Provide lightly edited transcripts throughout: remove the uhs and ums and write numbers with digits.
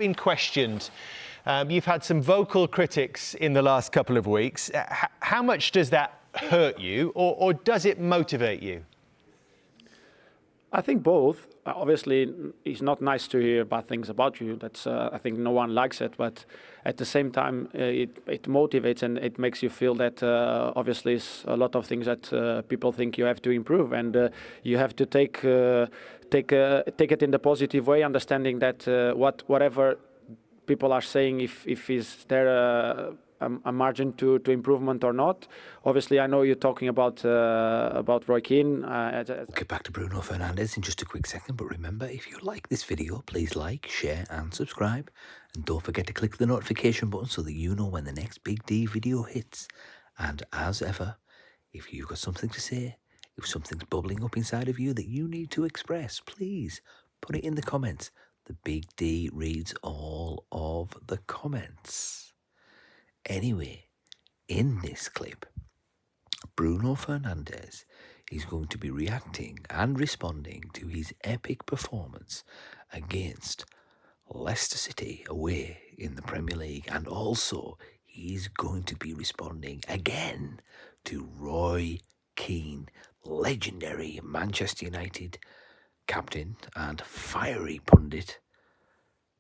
Been questioned. You've had some vocal critics in the last couple of weeks. How much does that hurt you, or does it motivate you? I think both. Obviously, it's not nice to hear bad things about you. That's I think no one likes it. But at the same time, it motivates and it makes you feel that obviously it's a lot of things that people think you have to improve, and you have to take it in the positive way, understanding that whatever people are saying, if is there a margin to improvement or not. Obviously, I know you're talking about Roy Keane. We'll get back to Bruno Fernandes in just a quick second, but remember, if you like this video, please like, share and subscribe. And don't forget to click the notification button so that you know when the next Big D video hits. And as ever, if you've got something to say, if something's bubbling up inside of you that you need to express, please put it in the comments. The Big D reads all of the comments. Anyway, in this clip, Bruno Fernandes is going to be reacting and responding to his epic performance against Leicester City away in the Premier League, and also he's going to be responding again to Roy Keane, legendary Manchester United captain and fiery pundit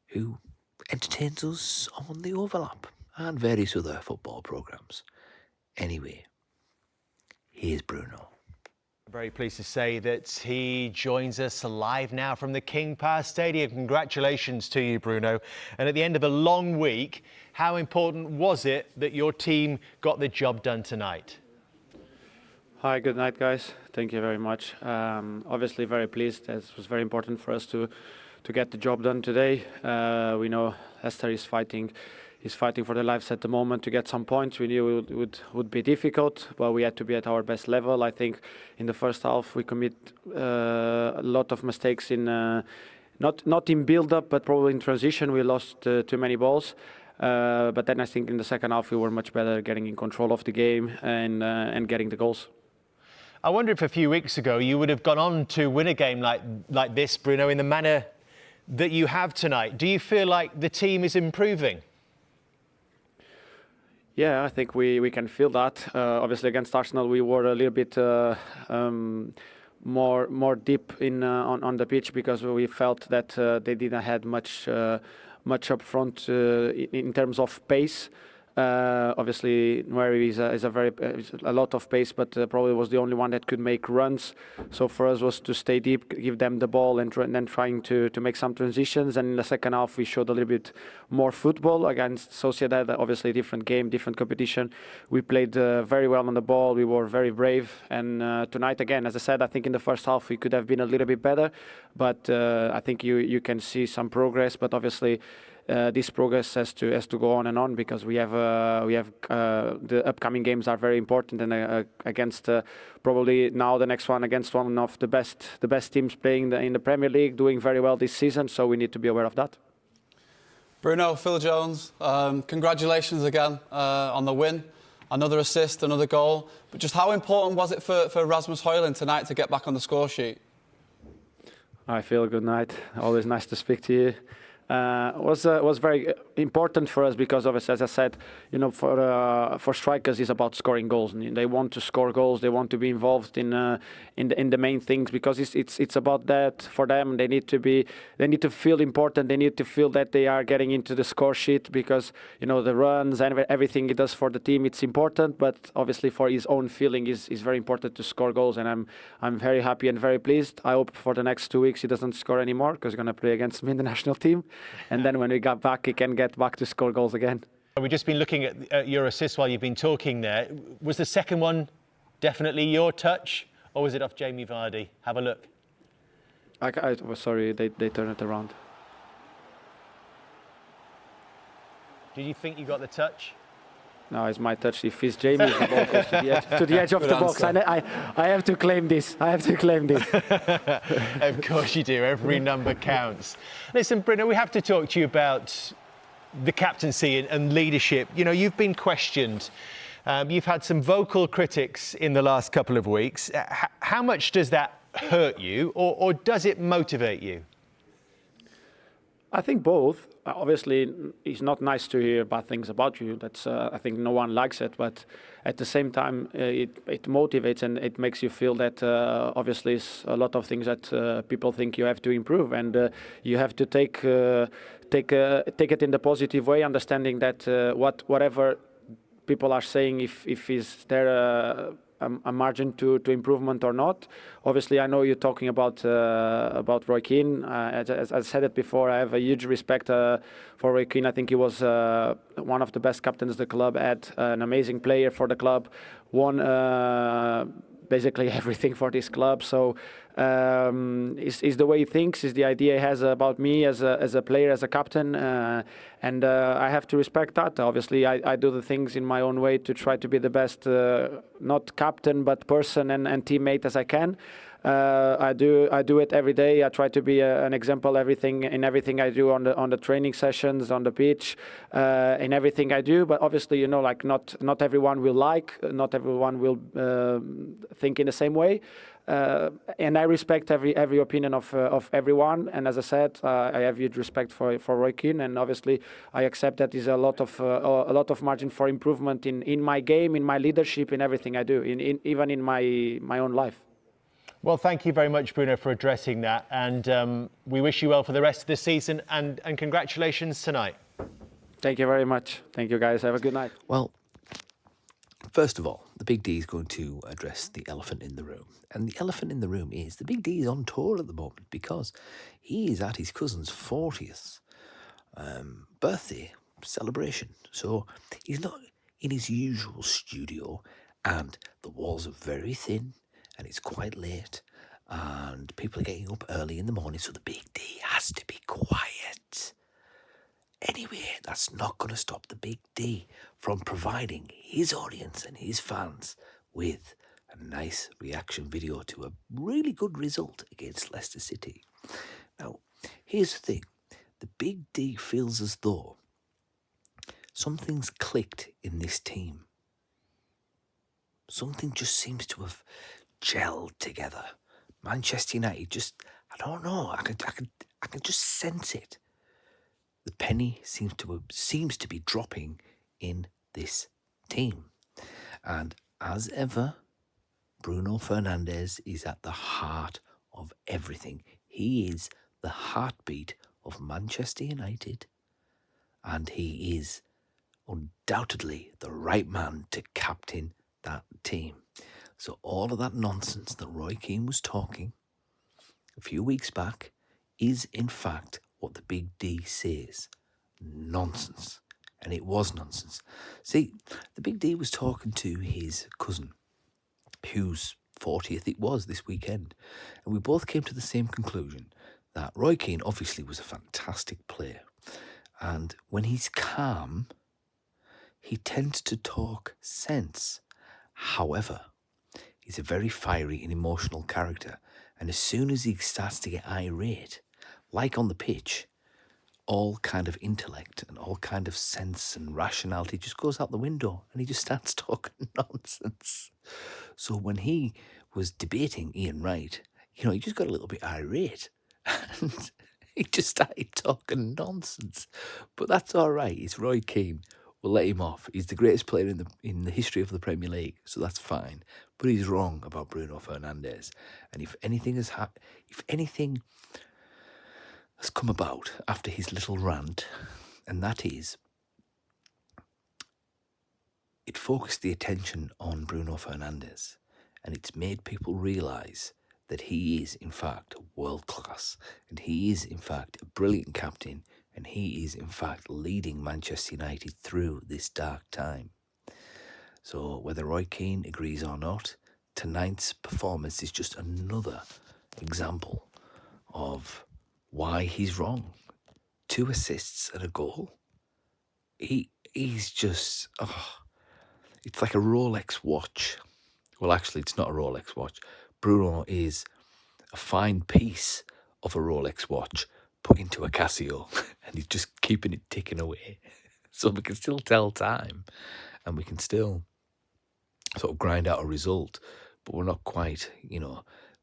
who entertains us on The Overlap and various other football programmes. Anyway, here's Bruno. Very pleased to say that he joins us live now from the King Power Stadium. Congratulations to you, Bruno. And at the end of a long week, how important was it that your team got the job done tonight? Hi, good night, guys. Thank you very much. Obviously, very pleased. It was very important for us to get the job done today. We know Leicester is fighting for their lives at the moment to get some points. We knew it would be difficult, but we had to be at our best level. I think in the first half we commit a lot of mistakes in not in build-up, but probably in transition. We lost too many balls. But then I think in the second half we were much better, getting in control of the game and getting the goals. I wonder if a few weeks ago you would have gone on to win a game like this, Bruno, in the manner that you have tonight. Do you feel like the team is improving? Yeah, I think we can feel that. Obviously, against Arsenal, we were a little bit more deep in on the pitch because we felt that they didn't have much up front in terms of pace. Obviously, Nueri is a lot of pace, but probably was the only one that could make runs. So for us was to stay deep, give them the ball, and then trying to make some transitions. And in the second half, we showed a little bit more football against Sociedad. Obviously, different game, different competition. We played very well on the ball. We were very brave. And tonight, again, as I said, I think in the first half we could have been a little bit better. But I think you can see some progress. But obviously, this progress has to go on because we have the upcoming games are very important, and against probably now the next one against one of the best teams playing in the Premier League, doing very well this season. So we need to be aware of that. Bruno, Phil Jones, congratulations again on the win. Another assist, another goal. But just how important was it for Rasmus Højlund tonight to get back on the score sheet? Hi Phil, good night. Always nice to speak to you. Was very important for us because, obviously, as I said, you know, for strikers, it's about scoring goals. And they want to score goals. They want to be involved in the main things because it's about that for them. They need to feel important. They need to feel that they are getting into the score sheet because, you know, the runs and everything he does for the team, it's important. But obviously, for his own feeling, is very important to score goals. And I'm very happy and very pleased. I hope for the next 2 weeks he doesn't score anymore because he's going to play against me in the national team. And then when we got back, he can get back to score goals again. We've just been looking at your assists while you've been talking there. Was the second one definitely your touch, or was it off Jamie Vardy? Have a look. I was sorry, they turned it around. Did you think you got the touch? No, it's my touch. If it's Jamie, the ball goes to the edge of the box. I have to claim this. Of course you do. Every number counts. Listen, Bruno, we have to talk to you about the captaincy and leadership. You know, you've been questioned. You've had some vocal critics in the last couple of weeks. How much does that hurt you, or does it motivate you? I think both. obviously, it's not nice to hear bad things about you. That's I think no one likes it, but at the same time, it motivates and it makes you feel that obviously it's a lot of things that people think you have to improve, and you have to take it in the positive way, understanding that whatever people are saying, if is there a margin to improvement or not. Obviously, I know you're talking about Roy Keane. As I said it before, I have a huge respect for Roy Keane. I think he was one of the best captains the club had, an amazing player for the club, won basically everything for this club. So is the way he thinks, is the idea he has about me as a player, as a captain, and I have to respect that. Obviously, I do the things in my own way to try to be the best, not captain, but person and teammate as I can. I do it every day. I try to be an example in everything I do on the training sessions, on the pitch, in everything I do. But obviously, like not everyone will not everyone will think in the same way. And I respect every opinion of everyone. And as I said, I have huge respect for Roy Keane, and obviously I accept that there's a lot of margin for improvement in my game, in my leadership, in everything I do, even in my own life. Well, thank you very much, Bruno, for addressing that, and we wish you well for the rest of the season, and congratulations tonight. Thank you very much. Thank you, guys. Have a good night. Well, first of all, the Big D is going to address the elephant in the room. And the elephant in the room is the Big D is on tour at the moment because he is at his cousin's 40th birthday celebration. So he's not in his usual studio, and the walls are very thin and it's quite late and people are getting up early in the morning, so the Big D has to be quiet. Anyway, that's not going to stop the Big D from providing his audience and his fans with a nice reaction video to a really good result against Leicester City. Now, here's the thing. The Big D feels as though something's clicked in this team. Something just seems to have gelled together. Manchester United I don't know, I can just sense it. The penny seems to be dropping in this team. And as ever, Bruno Fernandes is at the heart of everything. He is the heartbeat of Manchester United, and he is undoubtedly the right man to captain that team. So all of that nonsense that Roy Keane was talking a few weeks back is in fact what the Big D says. Nonsense. And it was nonsense. See, the Big D was talking to his cousin, whose 40th it was this weekend. And we both came to the same conclusion, that Roy Keane obviously was a fantastic player. And when he's calm, he tends to talk sense. However, he's a very fiery and emotional character. And as soon as he starts to get irate, like on the pitch, all kind of intellect and all kind of sense and rationality just goes out the window and he just starts talking nonsense. So when he was debating Ian Wright, he just got a little bit irate and he just started talking nonsense. But that's all right. It's Roy Keane. We'll let him off. He's the greatest player in the history of the Premier League, so that's fine. But he's wrong about Bruno Fernandes. And if anything has come about after his little rant, and that is, it focused the attention on Bruno Fernandes, and it's made people realise that he is in fact world class, and he is in fact a brilliant captain, and he is in fact leading Manchester United through this dark time. So whether Roy Keane agrees or not, tonight's performance is just another example of why he's wrong. 2 assists and a goal. He's just, it's like a Rolex watch. Well, actually, it's not a Rolex watch. Bruno is a fine piece of a Rolex watch put into a Casio, and he's just keeping it ticking away. So we can still tell time, and we can still sort of grind out a result, but we're not quite,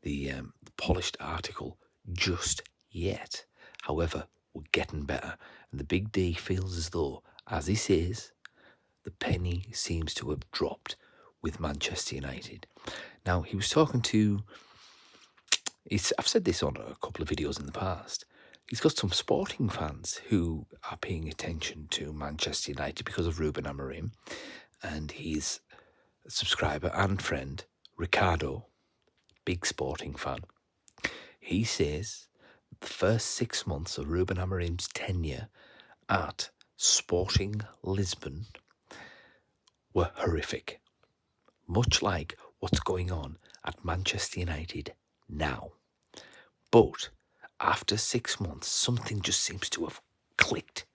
the polished article just yet. However, we're getting better. And the Big D feels as though, as he says, the penny seems to have dropped with Manchester United. Now, he was talking to, I've said this on a couple of videos in the past, he's got some sporting fans who are paying attention to Manchester United because of Ruben Amorim, and his subscriber and friend, Ricardo, big sporting fan. He says the first 6 months of Ruben Amorim's tenure at Sporting Lisbon were horrific, much like what's going on at Manchester United now. But after 6 months, something just seems to have clicked.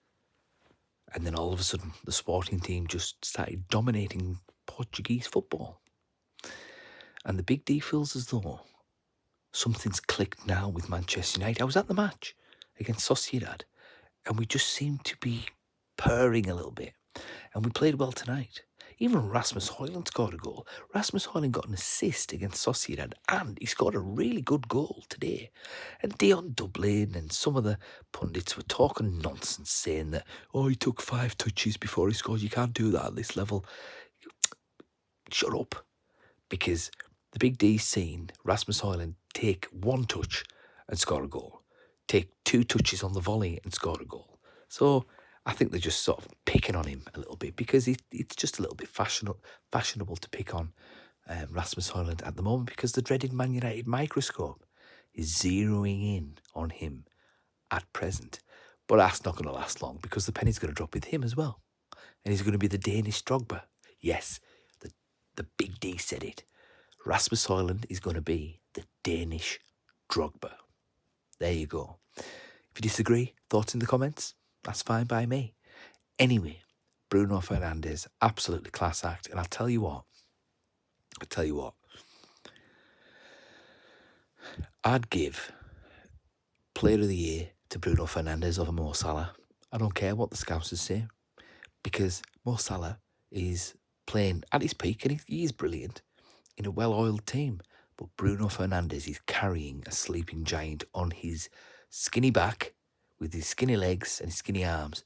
And then all of a sudden, the sporting team just started dominating Portuguese football. And the Big D feels as though something's clicked now with Manchester United. I was at the match against Sociedad, and we just seemed to be purring a little bit. And we played well tonight. Even Rasmus Højlund scored a goal. Rasmus Højlund got an assist against Sociedad, and he scored a really good goal today. And Dion Dublin and some of the pundits were talking nonsense, saying that, oh, he took 5 touches before he scored. You can't do that at this level. Shut up. Because the Big D's seen Rasmus Højlund take 1 touch and score a goal. Take 2 touches on the volley and score a goal. So I think they're just sort of picking on him a little bit because it's just a little bit fashionable to pick on Rasmus Højlund at the moment because the dreaded Man United microscope is zeroing in on him at present. But that's not going to last long because the penny's going to drop with him as well. And he's going to be the Danish Drogba. Yes, the Big D said it. Rasmus Højlund is going to be the Danish Drogba. There you go. If you disagree, thoughts in the comments? That's fine by me. Anyway, Bruno Fernandes, absolutely class act. And I'll tell you what. I'd give Player of the Year to Bruno Fernandes over Mo Salah. I don't care what the Scousers say. Because Mo Salah is playing at his peak and he is brilliant in a well-oiled team. But Bruno Fernandes is carrying a sleeping giant on his skinny back with his skinny legs and his skinny arms.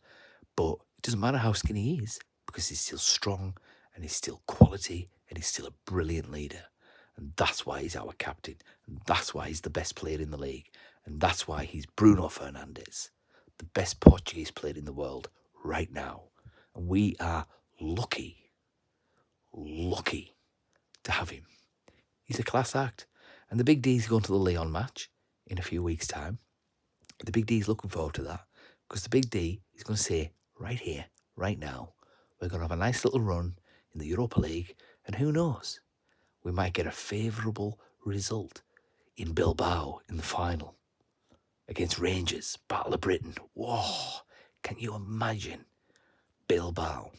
But it doesn't matter how skinny he is because he's still strong and he's still quality and he's still a brilliant leader. And that's why he's our captain. And that's why he's the best player in the league. And that's why he's Bruno Fernandes, the best Portuguese player in the world right now. And we are lucky to have him. He's a class act. And the Big D's going to the Lyon match in a few weeks' time. The Big D's looking forward to that because the Big D is going to say, right here, right now, we're going to have a nice little run in the Europa League. And who knows, we might get a favourable result in Bilbao in the final against Rangers, Battle of Britain. Whoa, can you imagine Bilbao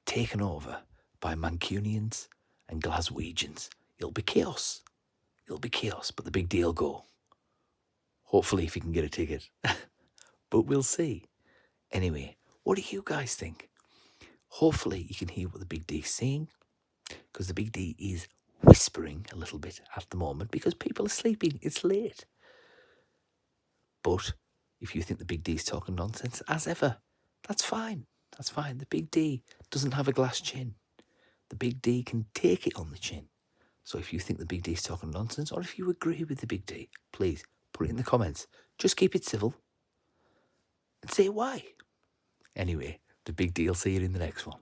taken over by Mancunians and Glaswegians? It'll be chaos. But the Big D will go. Hopefully if you can get a ticket. But we'll see. Anyway, what do you guys think? Hopefully you can hear what the Big D's saying. Because the Big D is whispering a little bit at the moment because people are sleeping. It's late. But if you think the Big D's talking nonsense, as ever, that's fine. That's fine. The Big D doesn't have a glass chin. The Big D can take it on the chin. So if you think the Big D's talking nonsense, or if you agree with the Big D, please put it in the comments. Just keep it civil and say why. Anyway, the Big D will see you in the next one.